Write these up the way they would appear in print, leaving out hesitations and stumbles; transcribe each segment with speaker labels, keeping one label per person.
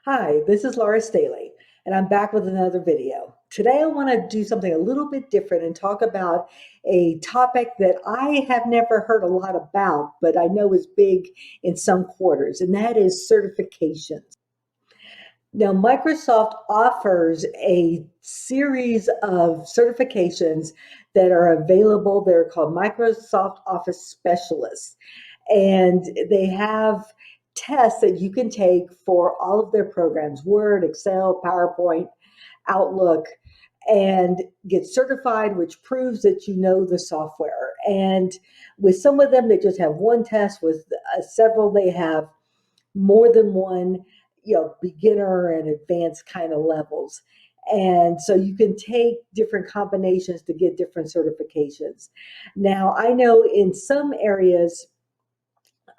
Speaker 1: Hi, this is Laura Staley, and I'm back with another video. Today I want to do something a little bit different and talk about a topic that I have never heard a lot about, but I know is big in some quarters, and that is certifications. Now, Microsoft offers a series of certifications that are available. They're called Microsoft Office Specialists, and they have tests that you can take for all of their programs: Word, Excel, PowerPoint, Outlook, and get certified, which proves that you know the software. And with some of them, they just have one test. With several, they have more than one, beginner and advanced kind of levels. And so you can take different combinations to get different certifications. Now, I know in some areas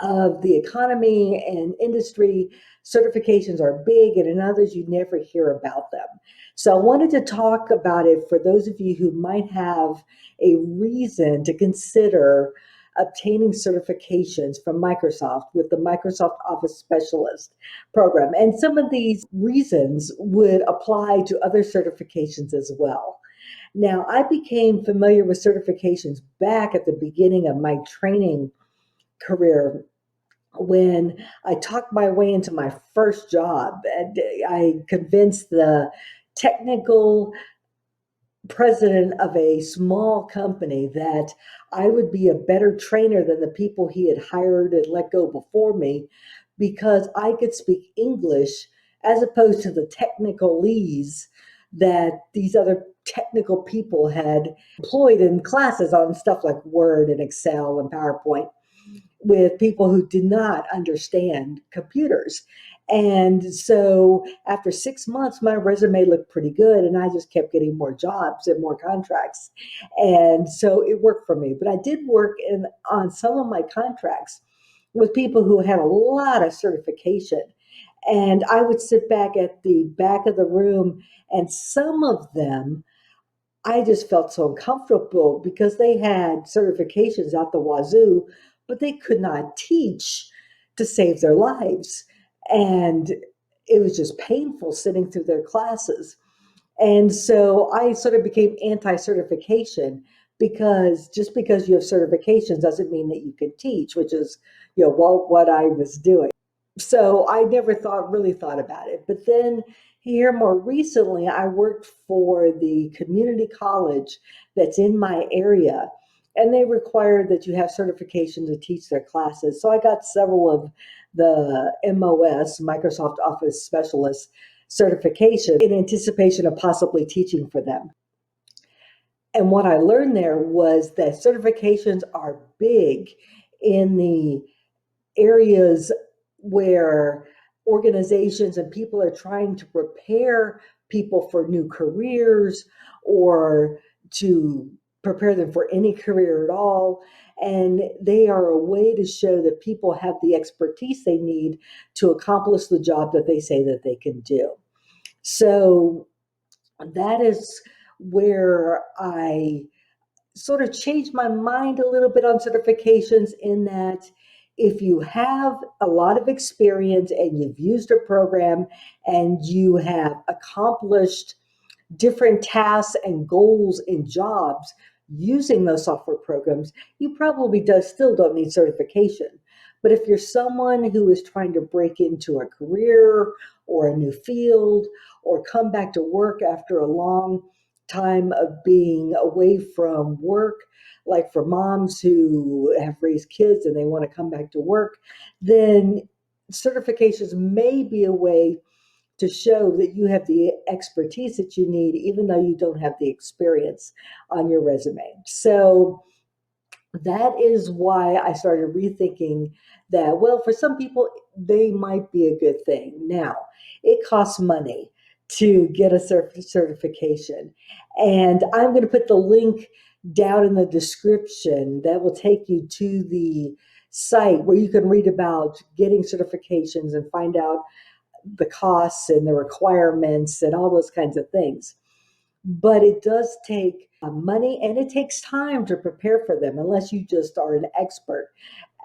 Speaker 1: of the economy and industry, certifications are big, and in others, you never hear about them. So I wanted to talk about it for those of you who might have a reason to consider obtaining certifications from Microsoft with the Microsoft Office Specialist program. And some of these reasons would apply to other certifications as well. Now, I became familiar with certifications back at the beginning of my training career when I talked my way into my first job. And I convinced the technical president of a small company that I would be a better trainer than the people he had hired and let go before me because I could speak English as opposed to the technicalese that these other technical people had employed in classes on stuff like Word and Excel and PowerPoint with people who did not understand computers. And so after 6 months, my resume looked pretty good, and I just kept getting more jobs and more contracts. And so it worked for me. But I did work on some of my contracts with people who had a lot of certification. And I would sit back at the back of the room, and some of them I just felt so uncomfortable because they had certifications out the wazoo, but they could not teach to save their lives. And it was just painful sitting through their classes. And so I sort of became anti certification because just because you have certifications doesn't mean that you can teach, which is, what I was doing. So I never really thought about it. But then here more recently, I worked for the community college that's in my area, and they required that you have certification to teach their classes. So I got several of the MOS, Microsoft Office Specialist certification in anticipation of possibly teaching for them. And what I learned there was that certifications are big in the areas where organizations and people are trying to prepare people for new careers or to prepare them for any career at all. And they are a way to show that people have the expertise they need to accomplish the job that they say that they can do. So that is where I sort of changed my mind a little bit on certifications in that if you have a lot of experience and you've used a program and you have accomplished different tasks and goals in jobs using those software programs, you probably still don't need certification. But if you're someone who is trying to break into a career or a new field or come back to work after a long time of being away from work, like for moms who have raised kids and they want to come back to work, then certifications may be a way to show that you have the expertise that you need, even though you don't have the experience on your resume. So that is why I started rethinking that, well, for some people, they might be a good thing. Now, it costs money to get a certification. And I'm going to put the link down in the description that will take you to the site where you can read about getting certifications and find out the costs and the requirements and all those kinds of things. But it does take money and it takes time to prepare for them unless you just are an expert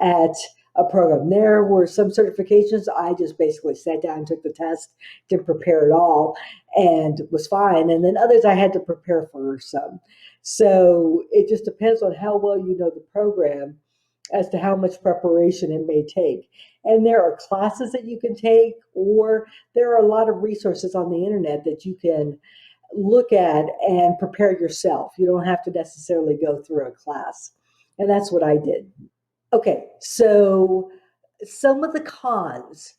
Speaker 1: at a program. There were some certifications I just basically sat down, took the test, didn't prepare at all, and was fine. And then others I had to prepare for some. So it just depends on how well you know the program as to how much preparation it may take. And there are classes that you can take, or there are a lot of resources on the internet that you can look at and prepare yourself. You don't have to necessarily go through a class. And that's what I did. Okay, so some of the cons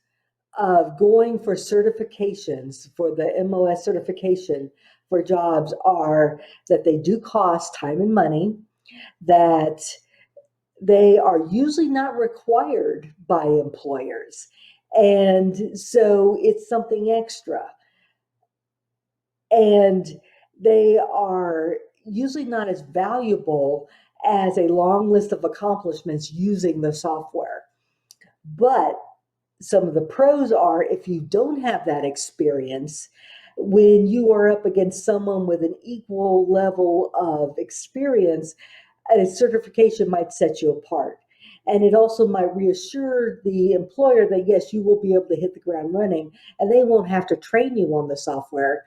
Speaker 1: of going for certifications for the MOS certification for jobs are that they do cost time and money, that they are usually not required by employers. And so it's something extra. And they are usually not as valuable as a long list of accomplishments using the software. But some of the pros are if you don't have that experience, when you are up against someone with an equal level of experience, a certification might set you apart. And it also might reassure the employer that, yes, you will be able to hit the ground running and they won't have to train you on the software,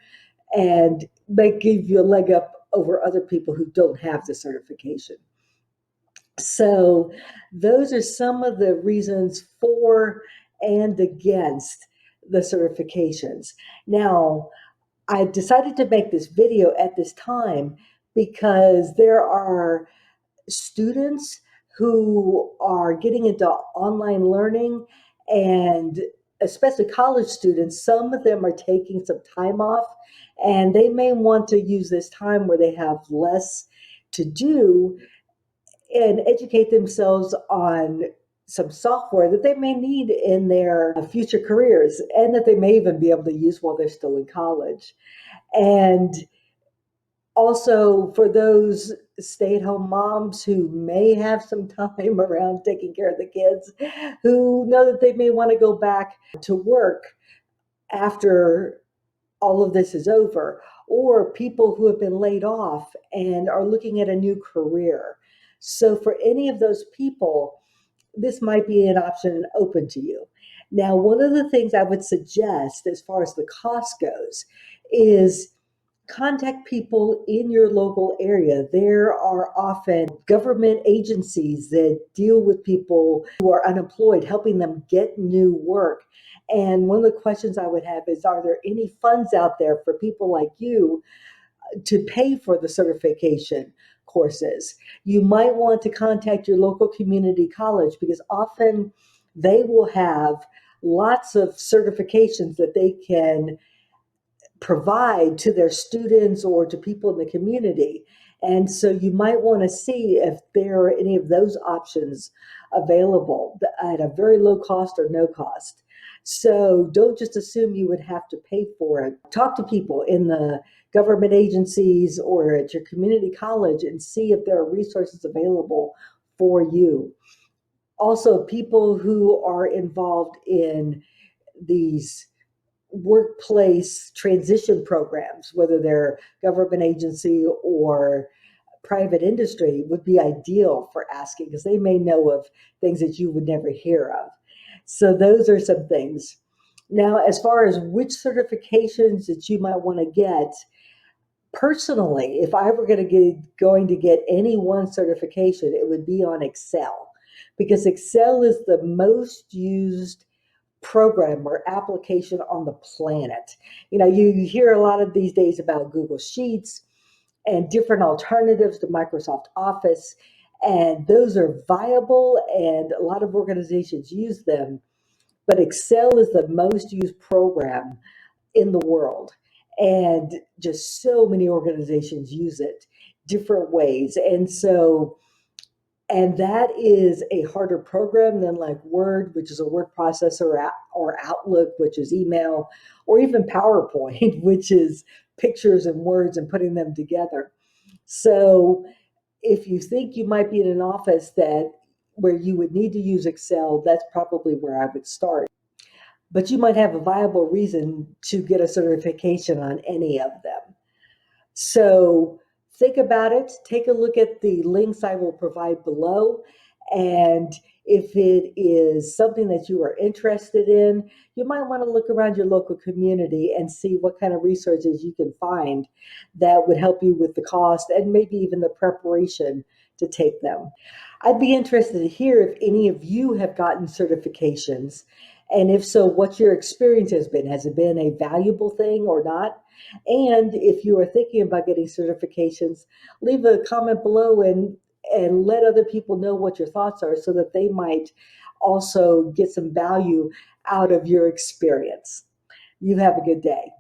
Speaker 1: and they give you a leg up over other people who don't have the certification. So those are some of the reasons for and against the certifications. Now, I decided to make this video at this time because there are students who are getting into online learning, and especially college students. Some of them are taking some time off, and they may want to use this time where they have less to do and educate themselves on some software that they may need in their future careers, and that they may even be able to use while they're still in college. And also for those stay-at-home moms who may have some time around taking care of the kids, who know that they may want to go back to work after all of this is over, or people who have been laid off and are looking at a new career. So for any of those people, this might be an option open to you. Now, one of the things I would suggest as far as the cost goes is contact people in your local area. There are often government agencies that deal with people who are unemployed, helping them get new work. And one of the questions I would have is, are there any funds out there for people like you to pay for the certification courses? You might want to contact your local community college, because often they will have lots of certifications that they can provide to their students or to people in the community. And so you might want to see if there are any of those options available at a very low cost or no cost. So don't just assume you would have to pay for it. Talk to people in the government agencies or at your community college and see if there are resources available for you. Also, people who are involved in these workplace transition programs, whether they're government agency or private industry, would be ideal for asking, because they may know of things that you would never hear of. So those are some things. Now, as far as which certifications that you might want to get, personally, if I were going to get any one certification, it would be on Excel, because Excel is the most used program or application on the planet. You know, you hear a lot of these days about Google Sheets and different alternatives to Microsoft Office, and those are viable and a lot of organizations use them. But Excel is the most used program in the world, and just so many organizations use it different ways. And that is a harder program than like Word, which is a word processor, or Outlook, which is email, or even PowerPoint, which is pictures and words and putting them together. So if you think you might be in an office where you would need to use Excel, that's probably where I would start. But you might have a viable reason to get a certification on any of them. So think about it. Take a look at the links I will provide below. And If it is something that you are interested in, you might want to look around your local community and see what kind of resources you can find that would help you with the cost and maybe even the preparation to take them. I'd be interested to hear if any of you have gotten certifications. And if so, what your experience has been. Has it been a valuable thing or not? And if you are thinking about getting certifications, leave a comment below and let other people know what your thoughts are so that they might also get some value out of your experience. You have a good day.